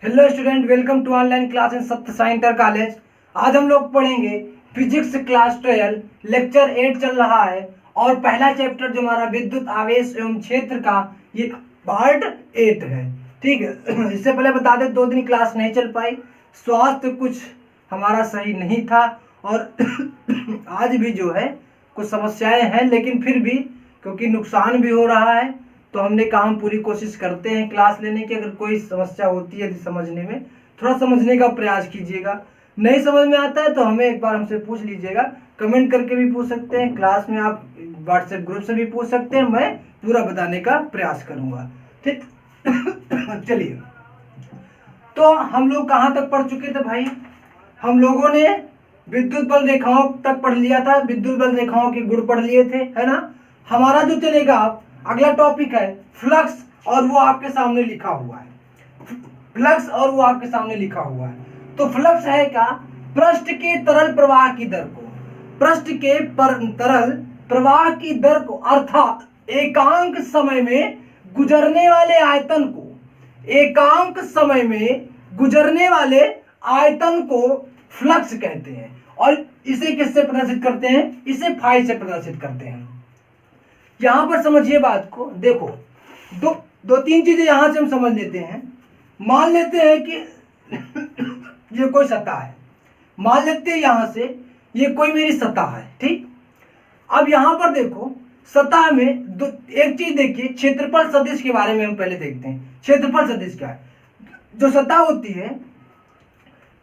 Hello student, welcome to online class in Satya Sai inter college. आज हम लोग पढ़ेंगे फिजिक्स क्लास 12 लेक्चर 8 चल रहा है और पहला चैप्टर जो हमारा विद्युत आवेश एवं क्षेत्र का ये पार्ट 8 है। ठीक है। इससे पहले बता दें 2 दिन क्लास नहीं चल पाई, स्वास्थ्य कुछ हमारा सही नहीं था और आज भी जो है कुछ समस्याएं हैं, लेकिन फिर भी क्योंकि नुकसान भी हो रहा है तो हमने कहा हम पूरी कोशिश करते हैं क्लास लेने की। अगर कोई समस्या होती है समझने में, थोड़ा समझने का प्रयास कीजिएगा। नहीं समझ में आता है तो हमें एक बार हमसे पूछ लीजिएगा, कमेंट करके भी पूछ सकते हैं, क्लास में आप व्हाट्सएप ग्रुप से भी पूछ सकते हैं, मैं पूरा बताने का प्रयास करूंगा। ठीक। चलिए, तो हम लोग कहाँ तक पढ़ चुके थे भाई? हम लोगों ने विद्युत बल रेखाओं तक पढ़ लिया था, विद्युत बल रेखाओं के गुण पढ़ लिए थे, है ना। हमारा जो चलेगा अगला टॉपिक है फ्लक्स, और वो आपके सामने लिखा हुआ है। फ्लक्स और वो आपके सामने लिखा हुआ है। तो फ्लक्स है क्या? पृष्ठ के तरल प्रवाह की दर को, पृष्ठ के तरल प्रवाह की दर को, अर्थात एकांक समय में गुजरने वाले आयतन को, एकांक समय में गुजरने वाले आयतन को फ्लक्स कहते हैं। और इसे किससे प्रदर्शित करते हैं? इसे फाई से प्रदर्शित करते हैं। यहां पर समझिए बात को, देखो दो तीन चीजें यहां से हम समझ लेते हैं। मान लेते हैं कि ये कोई सतह है, मान लेते हैं यहां से ये कोई मेरी सतह है। ठीक। अब यहां पर देखो सतह में एक चीज देखिए, क्षेत्रफल सदिश के बारे में हम पहले देखते हैं। क्षेत्रफल सदिश क्या है? जो सतह होती है,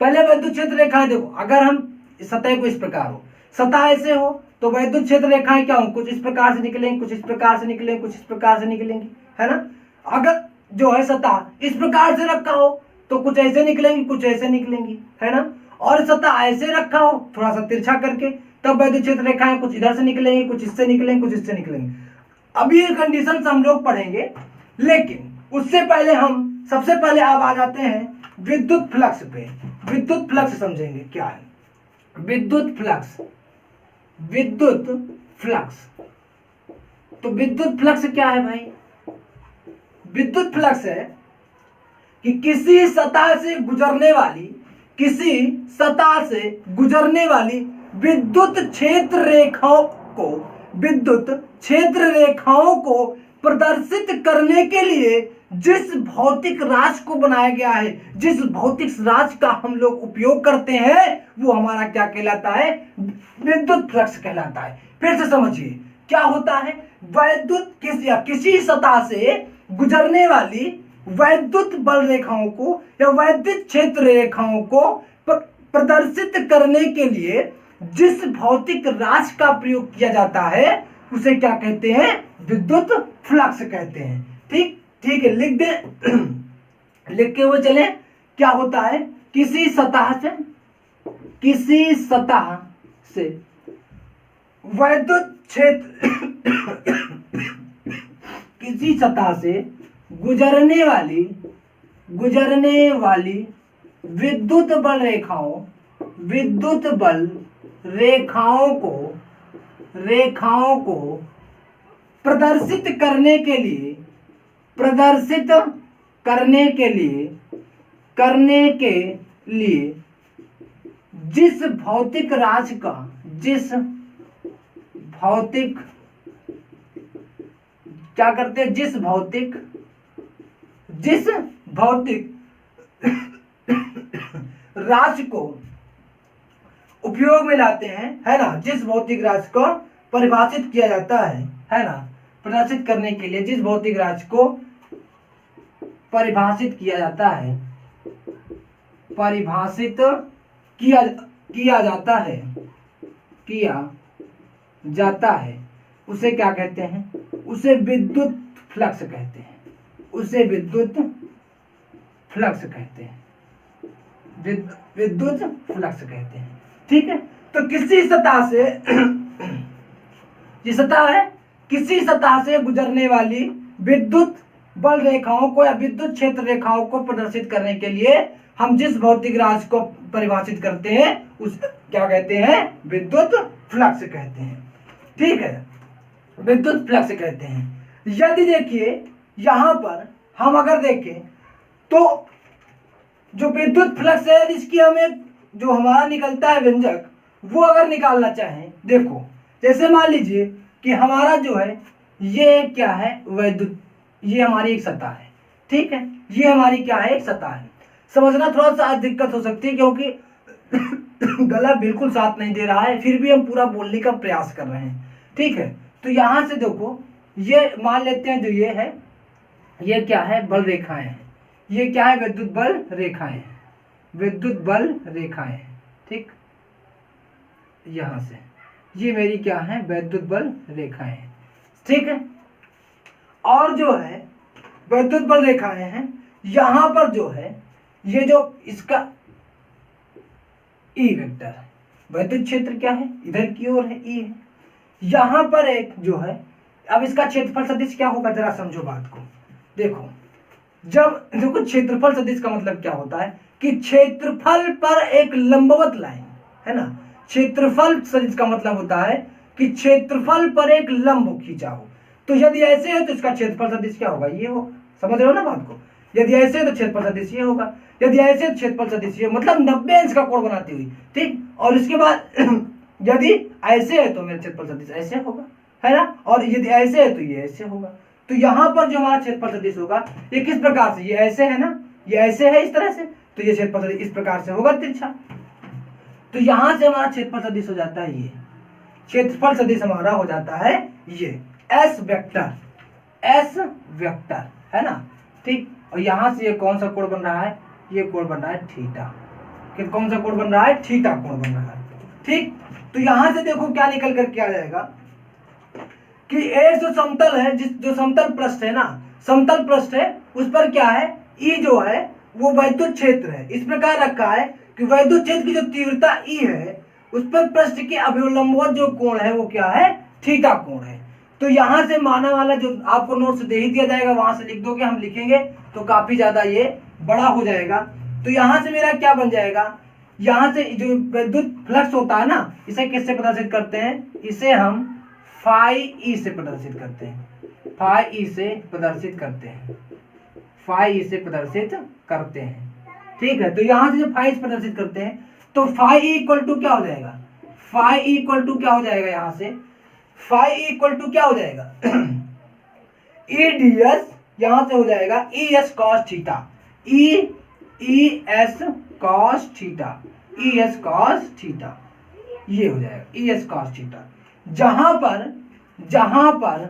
पहले विद्युत क्षेत्र रेखाएं देखो, अगर हम सतह को इस प्रकार हो, सतह ऐसे हो तो विद्युत क्षेत्र रेखाएं क्या हो? कुछ इस प्रकार से निकलेंगी, कुछ इस प्रकार से निकलेंगी, कुछ इस प्रकार से निकलेंगी, है ना। अगर जो है सतह इस प्रकार से रखा हो तो कुछ ऐसे निकलेंगी, कुछ ऐसे निकलेंगी, है ना। और सतह ऐसे रखा हो थोड़ा सा तिरछा करके, तब विद्युत क्षेत्र रेखाएं कुछ इधर से निकलेंगी, कुछ इससे निकलेंगी, कुछ इससे निकलेंगी। अभी ये कंडीशन हम लोग पढ़ेंगे, लेकिन उससे पहले हम सबसे पहले अब आ जाते हैं विद्युत फ्लक्स पे। विद्युत फ्लक्स समझेंगे क्या है? विद्युत फ्लक्स, विद्युत फ्लक्स। तो विद्युत फ्लक्स क्या है भाई? विद्युत फ्लक्स है कि किसी सतह से गुजरने वाली, किसी सतह से गुजरने वाली विद्युत क्षेत्र रेखाओं को, विद्युत क्षेत्र रेखाओं को प्रदर्शित करने के लिए जिस भौतिक राशि को बनाया गया है, जिस भौतिक राशि का हम लोग उपयोग करते हैं, वो हमारा क्या कहलाता है? विद्युत फ्लक्स कहलाता है। फिर से समझिए क्या होता है। वैद्युत किसी सतह से गुजरने वाली वैद्युत बल रेखाओं को या वैद्युत क्षेत्र रेखाओं को प्रदर्शित करने के लिए जिस भौतिक राशि का प्रयोग किया जाता है उसे क्या कहते हैं? विद्युत फ्लक्स कहते हैं। ठीक ठीक है, लिख दे। लिख के वो चले। क्या होता है? किसी सतह से, किसी सतह से वैद्युत क्षेत्र किसी सतह से गुजरने वाली विद्युत बल रेखाओं, विद्युत बल रेखाओं को प्रदर्शित करने के लिए, प्रदर्शित करने के लिए जिस भौतिक राशि का, जिस भौतिक, क्या करते हैं? जिस भौतिक राशि को उपयोग में लाते हैं, है ना। जिस भौतिक राशि को परिभाषित किया जाता है ना, प्रदर्शित करने के लिए जिस भौतिक राशि को परिभाषित किया जाता है, परिभाषित किया जाता है, उसे क्या कहते हैं? उसे विद्युत फ्लक्स कहते हैं। उसे विद्युत फ्लक्स कहते हैं, विद्युत फ्लक्स कहते हैं। ठीक है। तो किसी सतह से ये सतह है, किसी सतह से गुजरने वाली विद्युत बल रेखाओं को या विद्युत क्षेत्र रेखाओं को प्रदर्शित करने के लिए हम जिस भौतिक राशि को परिभाषित करते हैं उस क्या कहते हैं? विद्युत फ्लक्स कहते हैं। ठीक है, विद्युत फ्लक्स कहते हैं। यदि देखिए यहां पर हम अगर देखें तो जो विद्युत फ्लक्स है इसकी हमें जो हमारा निकलता है व्यंजक वो अगर निकालना चाहें, देखो जैसे मान लीजिए कि हमारा जो है ये क्या है वैद्युत, ये हमारी एक सतह है, ठीक है, ये हमारी क्या है एक सतह है। समझना थोड़ा सा दिक्कत हो सकती है क्योंकि गला बिल्कुल साथ नहीं दे रहा है, फिर भी हम पूरा बोलने का प्रयास कर रहे हैं, ठीक है। तो यहां से देखो ये मान लेते हैं जो ये है ये क्या है बल रेखाएं हैं, ये क्या है विद्युत बल रेखाएं हैं, विद्युत बल रेखाएं हैं, ठीक। यहां से ये मेरी क्या है वैद्युत बल रेखाएं हैं, ठीक है। और जो है वैद्युत बल रेखाएं हैं, यहां पर जो है ये जो इसका ई वेक्टर है, वैद्युत क्षेत्र क्या है इधर की ओर है ई है, यहां पर एक जो है अब इसका क्षेत्रफल सदिश क्या होगा जरा समझो बात को। देखो जब देखो क्षेत्रफल सदिश का मतलब क्या होता है कि क्षेत्रफल पर एक लंबवत लाइन है ना, क्षेत्रफल सदिश का मतलब होता है कि क्षेत्रफल पर एक लंब खींचा हो। तो यदि ऐसे है तो इसका क्षेत्रफल सदिश क्या होगा ये होगा, समझ रहे हो ना बात को। यदि ऐसे है तो क्षेत्रफल सदिश ये होगा, यदि ऐसे तो क्षेत्रफल सदिश ये, मतलब 90 अंश का कोण बनाती हुई, ठीक। और इसके बाद यदि ऐसे है तो मेरा क्षेत्रफल सदिश ऐसे होगा, है ना, और यदि ऐसे है तो ये ऐसे होगा। तो यहाँ पर जो हमारा क्षेत्रफल सदिश होगा ये किस प्रकार से, ये ऐसे है ना, ये ऐसे है इस तरह से, तो ये क्षेत्रफल सदिश इस प्रकार से होगा तिरछा। तो यहां से हमारा क्षेत्रफल सदिश हो जाता है ये, क्षेत्रफल सदिश हमारा हो जाता है ये एस वेक्टर, एस वेक्टर है ना, ठीक। और यहां से ये कौन सा कोण बन रहा है, ये कोण बन रहा है थीटा, कि कौन सा कोण बन रहा है थीटा कोण बन रहा है, ठीक। तो यहां से देखो क्या निकल कर के आ जाएगा कि ए जो समतल है, जिस जो समतल पृष्ठ है ना, समतल पृष्ठ है उस पर क्या है ई जो है वो वैद्युत क्षेत्र है। इस प्रकार रखा है कि वैद्युत क्षेत्र की जो तीव्रता ई है उस पर पृष्ठ के अभिलंबवत जो कोण है वो क्या है थीटा कोण है। तो यहां से माना वाला जो आपको नोट्स दे ही दिया जाएगा वहां से लिख दोगे, हम लिखेंगे तो काफी ज्यादा ये बड़ा हो जाएगा। तो यहां से मेरा क्या बन जाएगा, यहां से जो विद्युत फ्लक्स होता है ना इसे किससे प्रदर्शित करते हैं, इसे हम फाई ई से प्रदर्शित करते हैं, फाई ई से प्रदर्शित करते हैं, फाई ई से प्रदर्शित करते हैं, ठीक है। तो यहां से जब फाई से प्रदर्शित करते हैं तो फाई ई इक्वल टू क्या हो जाएगा, फाई ई इक्वल टू क्या हो जाएगा, यहां से फाई ई इक्वल टू क्या हो जाएगा ई डी एस, यहां से हो जाएगा ई एस कॉस थीटा, ई एस कॉस थीटा, ई एस कॉस थीटा, ये हो जाएगा ई एस कॉस थीटा। जहां पर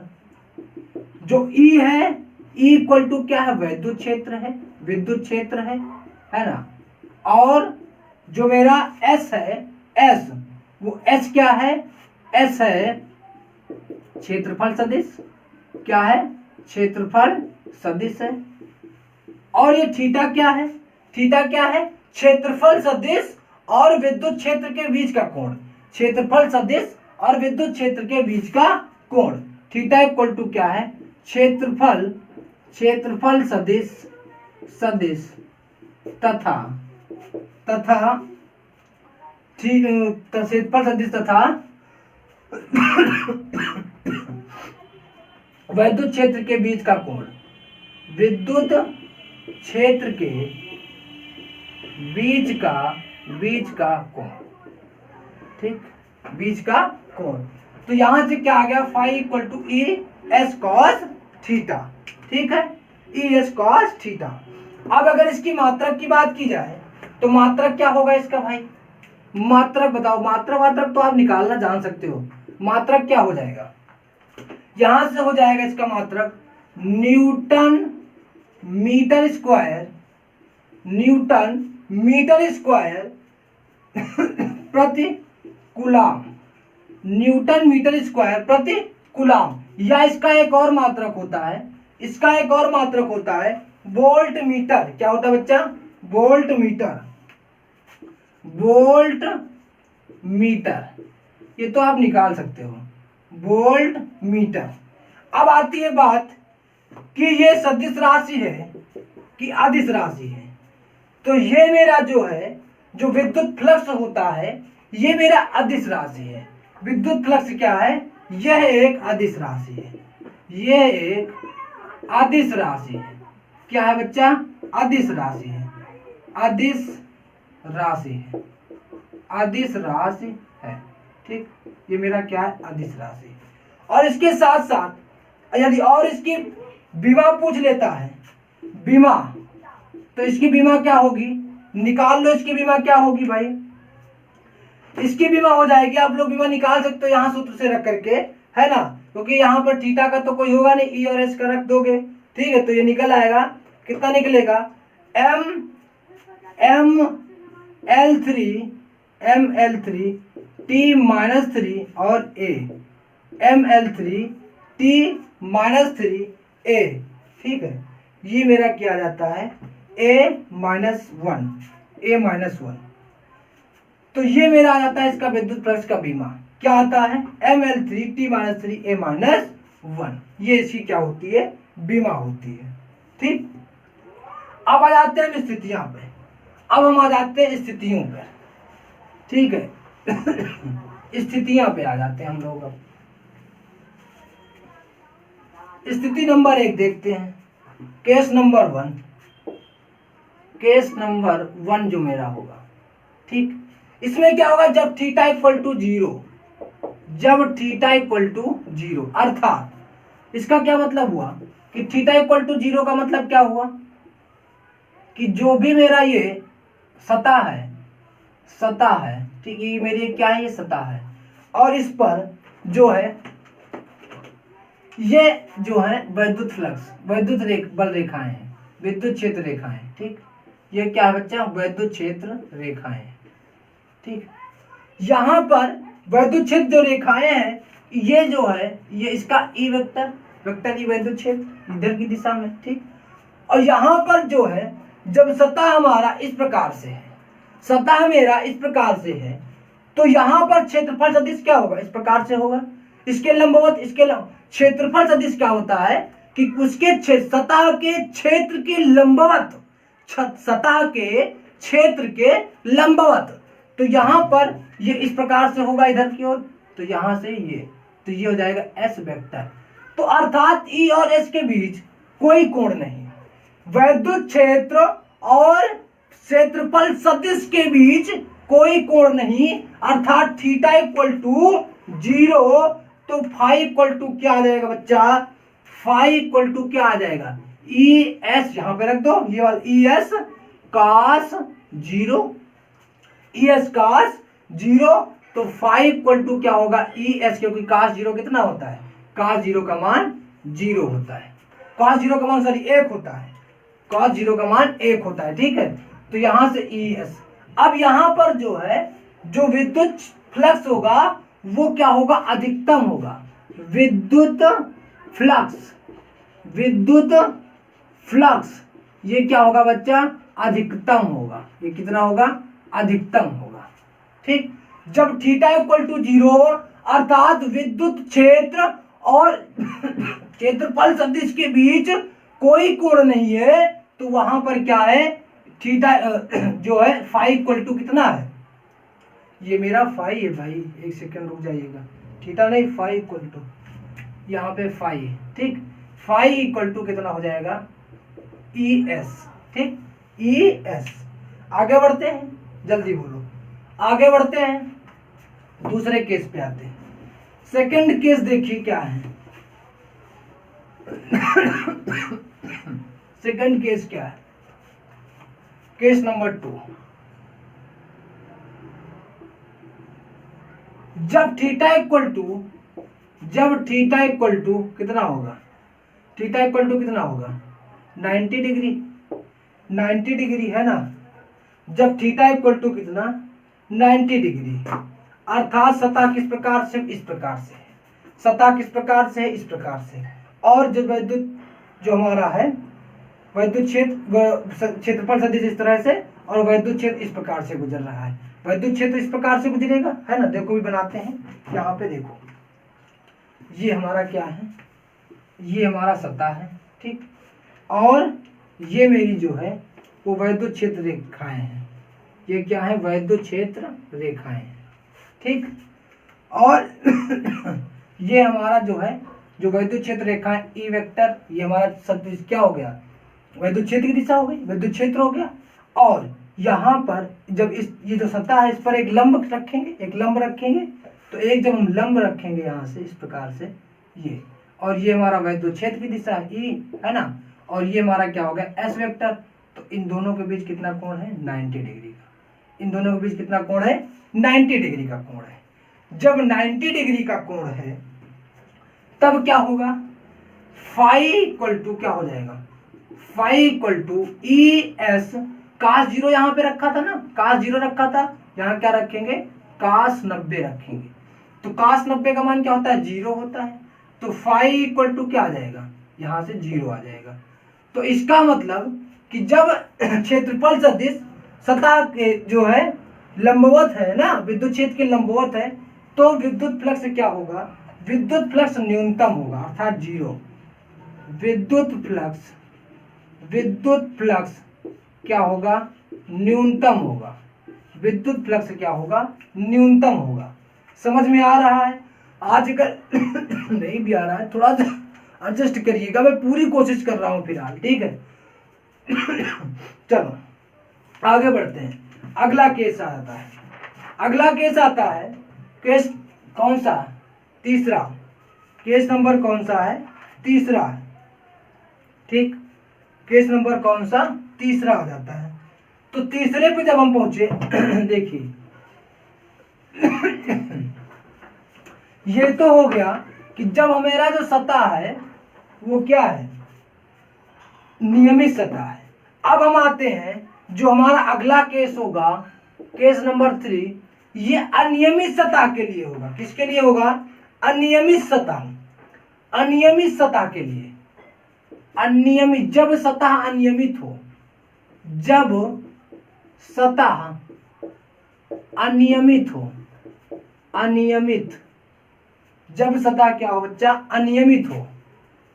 जो ई है ई इक्वल टू क्या है वैद्युत क्षेत्र है, विद्युत क्षेत्र है ना, और जो मेरा एस है एस, वो एस क्या है, एस है क्षेत्रफल सदिश, क्या है क्षेत्रफल सदिश है। और ये थीटा क्या है, थीटा क्या है क्षेत्रफल सदिश और विद्युत क्षेत्र के बीच का कोण, क्षेत्रफल सदिश और विद्युत क्षेत्र के बीच का कोण, थीटा इक्वल टू क्या है क्षेत्रफल, क्षेत्रफल सदिश सदिश तथा क्षेत्रफल सदिश तथा विद्युत क्षेत्र के बीच का कोण, विद्युत क्षेत्र के बीच का कोण, ठीक, बीच का कोण। तो यहां से क्या आ गया phi equal to E S cos theta, ठीक है, ई एस कॉस थीटा। अब अगर इसकी मात्रक की बात की जाए तो मात्रक क्या होगा इसका भाई, मात्रक बताओ, मात्रक तो आप निकालना जान सकते हो, मात्रक क्या हो जाएगा, यहां से हो जाएगा इसका मात्रक newton metre square, newton metre square प्रति कूलाम, न्यूटन मीटर स्क्वायर प्रति कूलाम। या इसका एक और मात्रक होता है, इसका एक और मात्रक होता है वोल्ट मीटर, क्या होता है बच्चा वोल्ट मीटर, वोल्ट मीटर, ये तो आप निकाल सकते हो वोल्ट मीटर। अब आती है बात कि ये सदिश राशि है कि अदिश राशि है। तो ये मेरा जो है जो विद्युत फ्लक्स होता है ये मेरा अदिश राशि है, विद्युत फ्लक्स क्या है, यह एक अदिश राशि है, यह एक अदिश राशि है, क्या है बच्चा अदिश राशि है, अदिश राशि है, अदिश राशि है। ठीक, ये मेरा क्या है, अदिश राशि। और इसके साथ साथ यदि और इसकी बीमा पूछ लेता है, बीमा, तो इसकी बीमा क्या होगी, निकाल लो इसकी बीमा क्या होगी भाई। इसकी बीमा हो जाएगी, आप लोग बीमा निकाल सकते हो यहाँ सूत्र से रख करके, है ना, क्योंकि यहाँ पर थीटा का तो कोई होगा नहीं, ई और एस का रख दोगे, ठीक है। तो ये निकल आएगा, कितना निकलेगा, ML3 T-3 और A, ML3 T-3 A, ठीक है। ये मेरा किया जाता है A-1, A-1। तो ये मेरा आ जाता है इसका विद्युत फ्लक्स का बीमा, क्या आता है, ML3 T-3 A-1, ये इसकी क्या होती है, बीमा होती है। ठीक, अब आ जाते हैं हम स्थितियां पे, अब हम आ जाते हैं स्थितियों पे, ठीक है। स्थितियां पे आ जाते हैं हम लोग। अब स्थिति नंबर 1 देखते हैं, केस नंबर 1 जो मेरा होगा, ठीक। इसमें क्या होगा, जब थीटा इक्वल टू 0, अर्थात इसका क्या मतलब हुआ कि थीटा इक्वल टू 0 का मतलब क्या हुआ कि जो भी मेरा ये सतह है, ठीक, ये मेरी क्या है, ये सतह है, और इस पर जो है ये जो है विद्युत फ्लक्स, बल रेखाएं हैं, विद्युत क्षेत्र रेखाएं, ठीक। ये क्या है बच्चा, विद्युत क्षेत्र रेखाएं, ठीक। यहाँ पर विद्युत क्षेत्र जो रेखाएं हैं, ये जो है ये इसका ई वेक्टर ई विद्युत क्षेत्र इधर की दिशा में, ठीक। और यहाँ पर जो है जब सतह हमारा इस प्रकार से है, सतह मेरा इस प्रकार से है, तो यहाँ पर क्षेत्रफल सदिश क्या होगा, इस प्रकार से होगा, इसके लंबवत, क्षेत्रफल सदिश क्या होता है कि उसके सतह के क्षेत्र के लंबवत, सतह के क्षेत्र के लंबवत। तो यहाँ पर ये इस प्रकार से होगा इधर की ओर, तो यहाँ से ये, तो ये हो जाएगा एस वेक्टर। तो अर्थात ई और एस के बीच कोई कोण नहीं, विद्युत क्षेत्र और क्षेत्रफल सदिश के बीच कोई कोण नहीं, अर्थात थीटा इक्वल टू 0, तो फाई इक्वल टू क्या आ जाएगा बच्चा, फाई इक्वल टू क्या आ जाएगा, ई एस, यहां पे रख दो ये वाला ई एस कॉस 0, ई एस कॉस 0, तो फाई इक्वल टू क्या होगा, ई एस, क्योंकि कॉस 0 कितना होता है, कॉस 0 का मान 0 होता है, कॉस 0 का मान 1 होता है, कॉस 0 का मान 1 होता है, ठीक है। तो यहां से ई एस, अब यहां पर जो है जो विद्युत फ्लक्स होगा वो क्या होगा, अधिकतम होगा, विद्युत फ्लक्स ये क्या होगा बच्चा, अधिकतम होगा, ये कितना होगा, अधिकतम होगा, ठीक। जब थीटा इक्वल टू 0 अर्थात विद्युत क्षेत्र और क्षेत्रफल सदिश के बीच कोई कोण नहीं है, तो वहां पर क्या है, थीटा जो है फाई इक्वल टू कितना है, ये मेरा फाई है भाई, एक सेकंड रुक जाइएगा, थीटा नहीं फाई इक्वल टू, यहाँ पे फाई है, ठीक। फाई इक्वल टू कितना हो जाएगा, ई एस, ठीक, ई एस। आगे बढ़ते हैं, जल्दी बोलो, आगे बढ़ते हैं, दूसरे केस पे आते हैं। सेकंड केस देखिए क्या है। सेकंड केस क्या है, केस नंबर 2, जब थीटा इक्वल टू कितना होगा, थीटा इक्वल टू कितना होगा, 90 डिग्री, 90 डिग्री है ना। जब थीटा इक्वल टू कितना, 90 डिग्री, अर्थात सतह किस प्रकार से, इस प्रकार से है, सतह किस प्रकार से है, इस प्रकार से, और जो विद्युत जो हमारा है विद्युत क्षेत्रफल सदिश इस तरह से, और विद्युत क्षेत्र इस प्रकार से गुजर रहा है, विद्युत क्षेत्र इस प्रकार से गुजरेगा, है ना। देखो भी बनाते हैं, यहाँ पे देखो, ये हमारा क्या है, ये हमारा सतह है, ठीक, और ये मेरी जो है वो विद्युत क्षेत्र रेखाएं हैं, ये क्या है, विद्युत क्षेत्र रेखाएं हैं, ठीक। और ये हमारा जो है जो विद्युत क्षेत्र रेखाएं ई वेक्टर, ये हमारा सदिश क्या हो गया, विद्युत क्षेत्र की दिशा हो गई, विद्युत क्षेत्र हो गया, और यहाँ पर जब ये जो सतह है इस पर एक लंब रखेंगे, तो एक जब हम लंब रखेंगे यहाँ से इस प्रकार से ये, और ये हमारा वैद्युत क्षेत्र की दिशा है ई, है ना, और ये हमारा क्या हो गया एस वेक्टर। तो इन दोनों के बीच कितना कोण है 90 डिग्री का। इन दोनों के बीच कितना कोण है 90 डिग्री का कोण है। जब 90 डिग्री का कोण है तब क्या होगा, फाई इक्वल टू क्या हो जाएगा, phi equal to E S cos 0 यहाँ पे रखा था ना, कास 0 रखा था, यहाँ क्या रखेंगे कास 90 रखेंगे। तो कास 90 का मान क्या होता है 0 होता है। तो फाई इक्वल टू क्या आ जाएगा, यहाँ से 0 आ जाएगा। तो इसका मतलब कि जब क्षेत्रफल सदिश सतह के जो है लंबवत है ना, विद्युत क्षेत्र के लंबवत है, तो विद्युत फ्लक्स क्या होगा, विद्युत फ्लक्स न्यूनतम होगा अर्थात 0। विद्युत फ्लक्स क्या होगा न्यूनतम होगा, विद्युत फ्लक्स क्या होगा न्यूनतम होगा। समझ में आ रहा है? आजकल नहीं भी आ रहा है, थोड़ा सा एडजस्ट करिएगा, मैं पूरी कोशिश कर रहा हूं फिलहाल, ठीक है। चलो आगे बढ़ते हैं। अगला केस आता है, अगला केस आता है, केस कौन सा, तीसरा। केस नंबर कौन सा है, तीसरा, ठीक। केस नंबर कौन सा, तीसरा आ जाता है। तो तीसरे पे जब हम पहुंचे देखिए ये तो हो गया कि जब हमारा जो सतह है वो क्या है, नियमित सतह है। अब हम आते हैं जो हमारा अगला केस होगा, केस नंबर 3, ये अनियमित सतह के लिए होगा। किसके लिए होगा, अनियमित सतह, अनियमित सतह के लिए। अनियमित, जब सतह अनियमित हो, जब सतह अनियमित हो, अनियमित, जब सतह क्या हो बच्चा, अनियमित हो,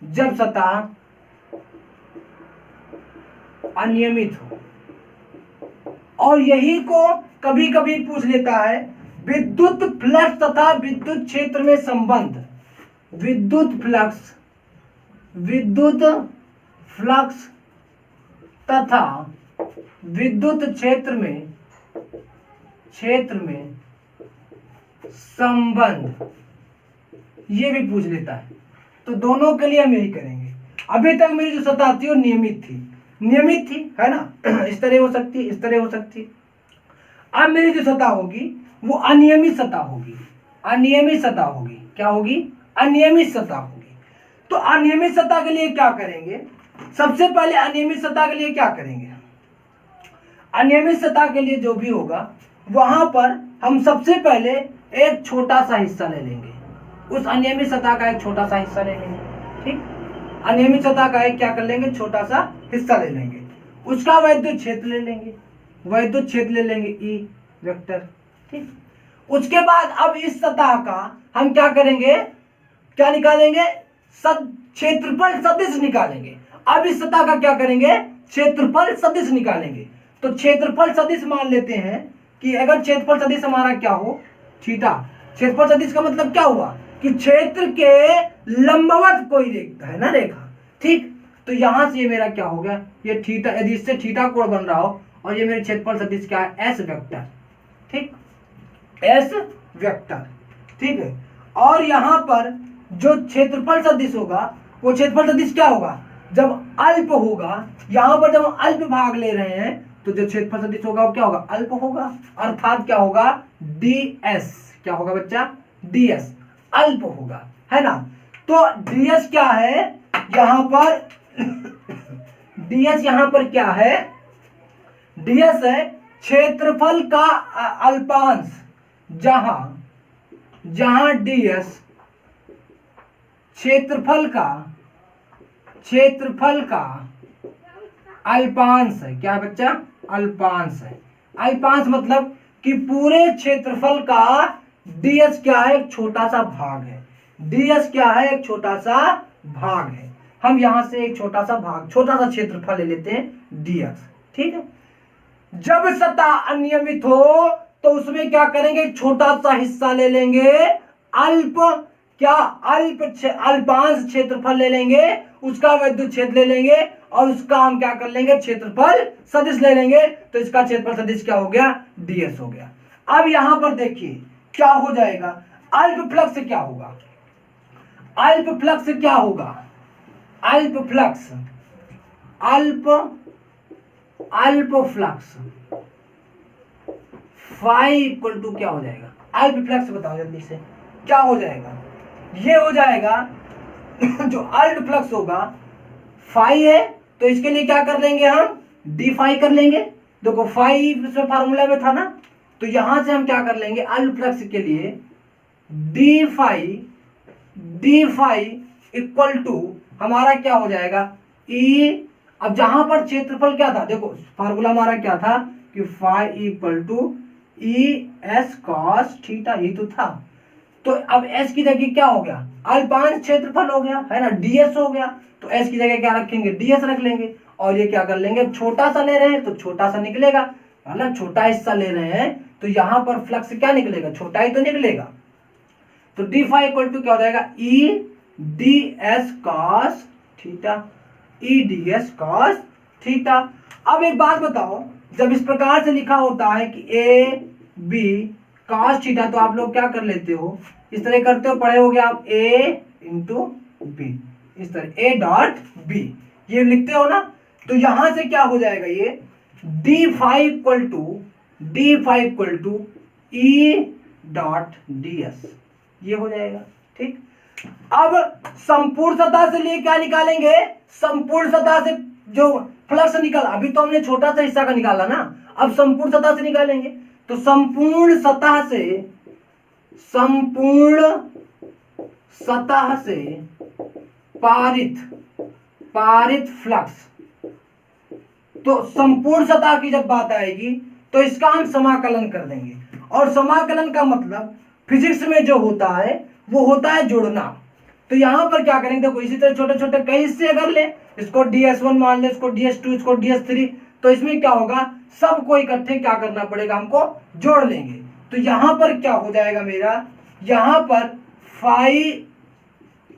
जब सतह अनियमित हो। और यही को कभी कभी पूछ लेता है विद्युत फ्लक्स तथा विद्युत क्षेत्र में संबंध। विद्युत फ्लक्स, विद्युत फ्लक्स तथा विद्युत क्षेत्र में संबंध, ये भी पूछ लेता है। तो दोनों के लिए हम यही करेंगे। अभी तक मेरी जो सतह थी वो नियमित थी, नियमित थी, है ना, इस तरह हो सकती, इस तरह हो सकती। अब मेरी जो सतह होगी वो अनियमित सतह होगी, अनियमित सतह होगी, क्या होगी, अनियमित सतह होगी। तो अनियमित सतह के लिए क्या करेंगे, सबसे पहले अनियमित सतह के लिए क्या करेंगे, अनियमित सतह के लिए जो भी होगा वहां पर हम सबसे पहले एक छोटा सा हिस्सा ले लेंगे, उस अनियमित सतह का एक छोटा सा हिस्सा ले लेंगे, ठीक। अनियमित सतह का एक क्या कर लेंगे, छोटा सा हिस्सा ले लेंगे, उसका वैद्युत क्षेत्र ले लेंगे, वैद्युत क्षेत्र ले लेंगे ई वेक्टर, ठीक। उसके बाद अब इस सतह का हम क्या करेंगे, क्या निकालेंगे, क्षेत्रफल सदिश निकालेंगे। अब इस सतह का क्या करेंगे, क्षेत्रफल सदिश निकालेंगे। तो क्षेत्रफल सदिश मान लेते हैं कि अगर क्षेत्रफल सदिश हमारा क्या हो, थीटा। क्षेत्रफल सदिश का मतलब क्या हुआ कि क्षेत्र के लंबवत कोई रेखा है ना, रेखा, ठीक। तो यहां से ये मेरा क्या हो गया, ये थीटा, यदि इससे थीटा कोण बन रहा हो और ये मेरे क्षेत्रफल सदिश क्या है, एस वेक्टर, ठीक, एस वेक्टर, ठीक है। और यहां पर जो क्षेत्रफल सदिश होगा वो क्षेत्रफल सदिश क्या होगा, जब अल्प होगा, यहां पर जब हम अल्प भाग ले रहे हैं तो जो क्षेत्रफल सदिश होगा वो क्या होगा, अल्प होगा, अर्थात क्या होगा, ds, क्या होगा बच्चा, ds अल्प होगा, है ना। तो ds क्या है यहां पर ds यहां पर क्या है, ds है क्षेत्रफल का अल्पांश, जहां ds क्षेत्रफल का अल्पांश है, क्या है बच्चा, अल्पांश है। अल्पांश मतलब कि पूरे क्षेत्रफल का ds क्या है, एक छोटा सा भाग है, ds क्या है, एक छोटा सा भाग है। हम यहां से एक छोटा सा भाग, छोटा सा क्षेत्रफल ले लेते हैं ds, ठीक है। जब सतह अनियमित हो तो उसमें क्या करेंगे, एक छोटा सा हिस्सा ले लेंगे, अल्प, क्या, अल्पांश क्षेत्रफल ले लेंगे, उसका वैद्युत क्षेत्र ले लेंगे और उसका हम क्या कर लेंगे, क्षेत्रफल सदिश ले लेंगे। तो इसका क्षेत्रफल सदिश क्या हो गया, ds हो गया। अब यहां पर देखिए क्या हो जाएगा, अल्प फ्लक्स से क्या होगा, अल्प फ्लक्स से क्या होगा, अल्प फ्लक्स, अल्प अल्प फ्लक्स फाई इक्वल टू क्या हो जाएगा, अल्प फ्लक्स बताओ जल्दी से क्या हो जाएगा, ये हो जाएगा जो अल्प फ्लक्स होगा फाई है, तो इसके लिए क्या कर लेंगे हम, डी फाई कर लेंगे। देखो फाई इसमें फार्मूला में था ना, तो यहां से हम क्या कर लेंगे, अल्प फ्लक्स के लिए डी फाई इक्वल टू हमारा क्या हो जाएगा, ई। अब जहां पर क्षेत्रफल क्या था, देखो फार्मूला हमारा क्या था कि phi equal to E S cos theta, ये तो था। तो अब एस की जगह क्या हो गया, अल्पांश क्षेत्रफल हो गया है ना, डीएस हो गया। तो एस की जगह क्या रखेंगे, डीएस रख लेंगे। और ये क्या कर लेंगे, छोटा सा ले रहे हैं तो छोटा सा निकलेगा, मतलब छोटा हिस्सा ले रहे हैं तो यहां पर फ्लक्स क्या निकलेगा, छोटा ही तो निकलेगा। तो डी फाई इक्वल टू क्या हो जाएगा, E D S cos theta, E D S cos theta. अब एक बात बताओ, जब इस प्रकार से लिखा होता है कि ए बी कॉस थीटा, तो आप लोग क्या कर लेते हो, इस तरह करते हो, पढ़े हो गए आप, ए इंटू बी, इस तरह ए डॉट बी ये लिखते हो ना। तो यहां से क्या हो जाएगा, ये D phi equal to E dot D S, ये हो जाएगा। ठीक, अब संपूर्ण सतह से लिए क्या निकालेंगे, संपूर्ण सतह से जो फ्लक्स निकला, अभी तो हमने छोटा सा हिस्सा का निकाला ना, अब संपूर्ण सतह से निकालेंगे। तो संपूर्ण सतह से पारित फ्लक्स, तो संपूर्ण सतह की जब बात आएगी तो इसका हम समाकलन कर देंगे। और समाकलन का मतलब फिजिक्स में जो होता है वो होता है जोड़ना। तो यहां पर क्या करेंगे, देखो इसी तरह छोटे छोटे कई हिस्से अगर ले, इसको ds1 मान ले, इसको ds2, इसको ds3, तो इसमें क्या होगा, सबको इकट्ठे क्या करना पड़ेगा, हमको जोड़ लेंगे। तो यहां पर क्या हो जाएगा मेरा, यहां पर फाई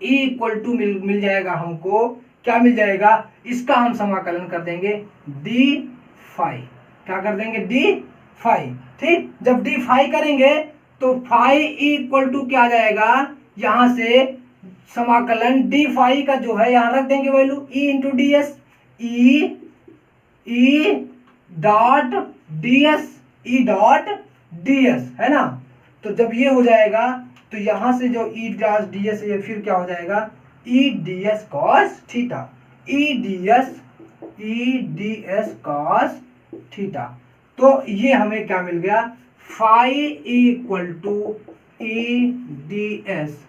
इक्वल टू मिल जाएगा हमको, क्या मिल जाएगा, इसका हम समाकलन कर देंगे डी फाई, क्या कर देंगे, डी फाई। ठीक, जब डी फाई करेंगे तो फाई इक्वल टू क्या आ जाएगा, यहां से समाकलन डी फाई का जो है यहां रख देंगे value E into D S, ई डॉट डी एस है ना। तो जब ये हो जाएगा तो यहां से जो ई डॉट डी एस है फिर क्या हो जाएगा, E D S cos theta, E D S cos theta. तो ये हमें क्या मिल गया, phi equal to E D S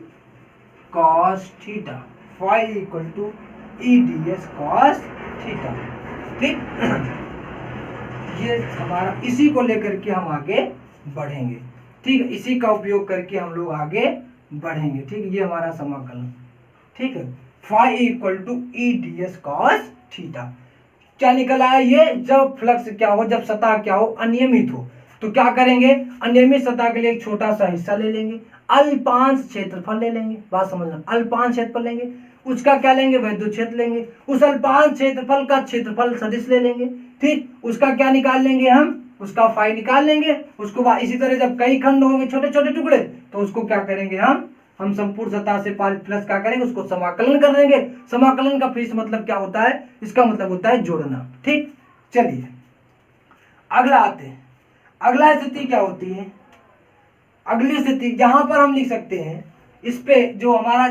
cos theta, phi equal to E D S cos theta. ठीक, ये हमारा, इसी को लेकर के हम आगे बढ़ेंगे। ठीक है, इसी का उपयोग करके हम लोग आगे बढ़ेंगे। ठीक, ये हमारा समाकलन। ठीक है, phi equal to E D S cos theta क्या निकल आया, ये जब फ्लक्स क्या हो, जब सतह क्या हो, अनियमित हो, तो क्या करेंगे, अनियमित सतह के लिए एक छोटा सा हिस्सा ले लेंगे, अल्पांश क्षेत्रफल ले लेंगे, बात समझना, अल्पांश क्षेत्रफल लेंगे, उसका क्या लेंगे, वैद्युत क्षेत्र लेंगे, उस अल्पांश क्षेत्रफल का क्षेत्रफल सदिश ले लेंगे। ठीक, उसका क्या निकाल लेंगे हम, उसका फाई निकाल लेंगे। उसको बाद इसी तरह जब कई खंड होंगे छोटे छोटे टुकड़े, तो उसको क्या करेंगे हम संपूर्ण सतह से पारित फ्लक्स क्या करेंगे, उसको समाकलन कर देंगे। समाकलन का फिर मतलब क्या होता है, इसका मतलब होता है जोड़ना। ठीक, चलिए अगला आते हैं। अगला स्थिति क्या होती है, अगली स्थिति जहां पर हम लिख सकते हैं, इस पे जो हमारा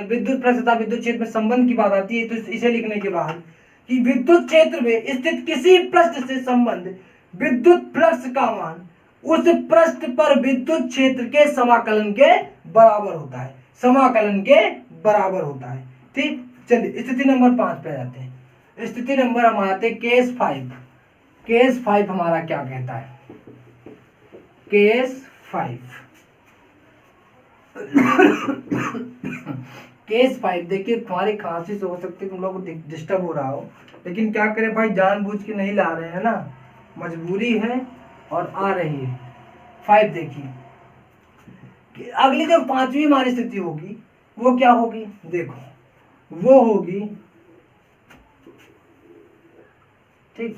विद्युत फ्लक्स तथा विद्युत क्षेत्र में संबंध की बात आती है, तो इसे लिखने के बाद कि विद्युत क्षेत्र में स्थित किसी पृष्ठ से संबंध विद्युत फ्लक्स का मान उस पृष्ठ पर विद्युत क्षेत्र के समाकलन के बराबर होता है, समाकलन के बराबर होता है। ठीक, चलिए स्थिति नंबर 5 पे जाते हैं। स्थिति नंबर हम आते हैं केस 5। केस 5 हमारा क्या कहता है, केस 5 केस 5 देखिए, तुम्हारी खांसी से हो सकती है तुम लोग को डिस्टर्ब हो रहा हो, लेकिन क्या करें भाई, जानबूझ के नहीं ला रहे हैं ना, मजबूरी है और आ रही है। 5 देखिए, अगली जो 5वीं हमारी स्थिति होगी वो क्या होगी, देखो वो होगी ठीक।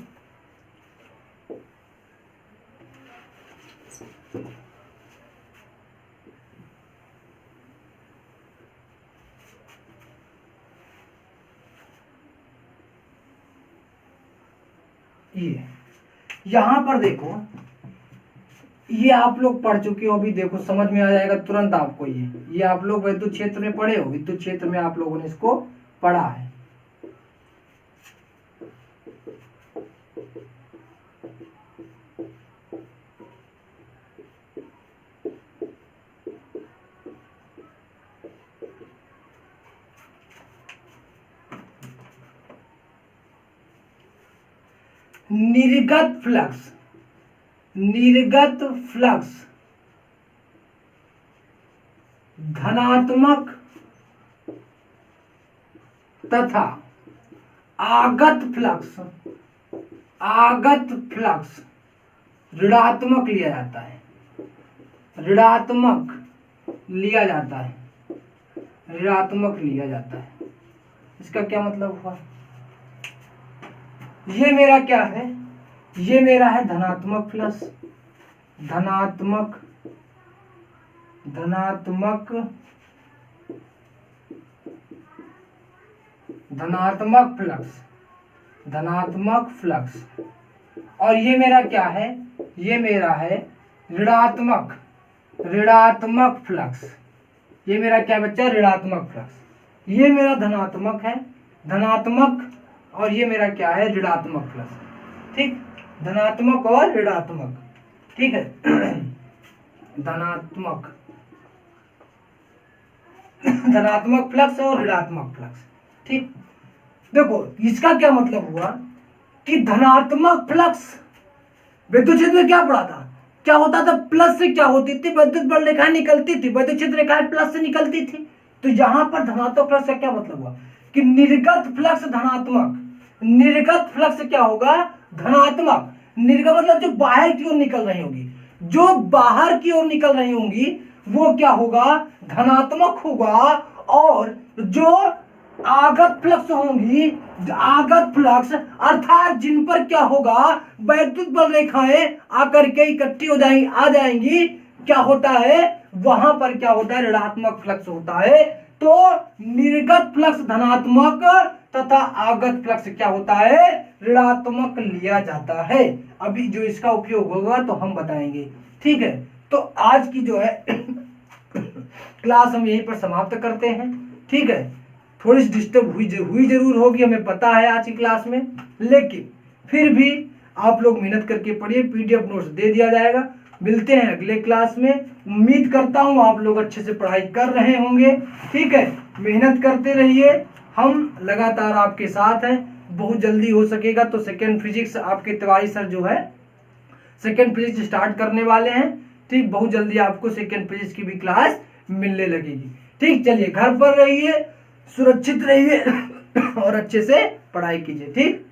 ये यहां पर देखो, ये आप लोग पढ़ चुके हो, अभी देखो समझ में आ जाएगा तुरंत आपको। ये आप लोग विद्युत क्षेत्र में पढ़े हो, विद्युत क्षेत्र में आप लोगों ने इसको पढ़ा है। निर्गत फ्लक्स, निर्गत फ्लक्स धनात्मक तथा आगत फ्लक्स, आगत फ्लक्स ऋणात्मक लिया जाता है, ऋणात्मक लिया जाता है, ऋणात्मक लिया जाता है। इसका क्या मतलब हुआ? ये मेरा क्या है? ये मेरा है धनात्मक फ्लक्स, धनात्मक, धनात्मक, धनात्मक फ्लक्स, धनात्मक फ्लक्स। और ये मेरा क्या है? ये मेरा है ऋणात्मक, ऋणात्मक फ्लक्स। ये मेरा क्या बच्चा? ऋणात्मक फ्लक्स। ये मेरा धनात्मक है, धनात्मक, और ये मेरा क्या है? ऋणात्मक फ्लक्स। ठीक, धनात्मक और ऋणात्मक, ठीक है। धनात्मक, धनात्मक फ्लक्स और ऋणात्मक फ्लक्स। ठीक, देखो इसका क्या मतलब हुआ कि धनात्मक फ्लक्स विद्युत क्षेत्र में क्या पड़ा था? क्या होता था? प्लस से क्या होती थी? विद्युत बल रेखाएं निकलती थी, विद्युत क्षेत्र रेखाएं प्लस से निकलती थी। तो यहां पर धनात्मक फ्लक्स का क्या मतलब हुआ कि निर्गत फ्लक्स धनात्मक, निर्गत फ्लक्स क्या होगा? धनात्मक। निर्गत मतलब जो बाहर की ओर निकल रही होगी, जो बाहर की ओर निकल रही होंगी वो क्या होगा? धनात्मक होगा। और जो आगत फ्लक्स होंगी, आगत फ्लक्स अर्थात जिन पर क्या होगा? वैद्युत बल रेखाएं आकर के इकट्ठी हो जाएंगी, आ जाएंगी, क्या होता है? वहां पर क्या होता है? ऋणात्मक फ्लक्स होता है। तो निर्गत फ्लक्स धनात्मक तथा आगत फ्लक्स क्या होता है? ऋणात्मक लिया जाता है। अभी जो इसका उपयोग होगा तो हम बताएंगे, ठीक है। तो आज की जो है क्लास हम यहीं पर समाप्त करते हैं, ठीक है। थोड़ी सी डिस्टर्ब हुई जरूर होगी, हमें पता है आज की क्लास में, लेकिन फिर भी आप लोग मेहनत करके पढ़िए, पीडीएफ नोट्स दे दिया जाएगा। मिलते हैं अगले क्लास में। उम्मीद करता हूं आप लोग अच्छे से पढ़ाई कर रहे होंगे, ठीक है। मेहनत करते रहिए, हम लगातार आपके साथ हैं। बहुत जल्दी हो सकेगा तो सेकेंड फिजिक्स आपके तिवारी सर जो है सेकेंड फिजिक्स स्टार्ट करने वाले हैं, ठीक। बहुत जल्दी आपको सेकेंड फिजिक्स की भी क्लास मिलने लगेगी, ठीक। चलिए, घर पर रहिए, सुरक्षित रहिए और अच्छे से पढ़ाई कीजिए, ठीक।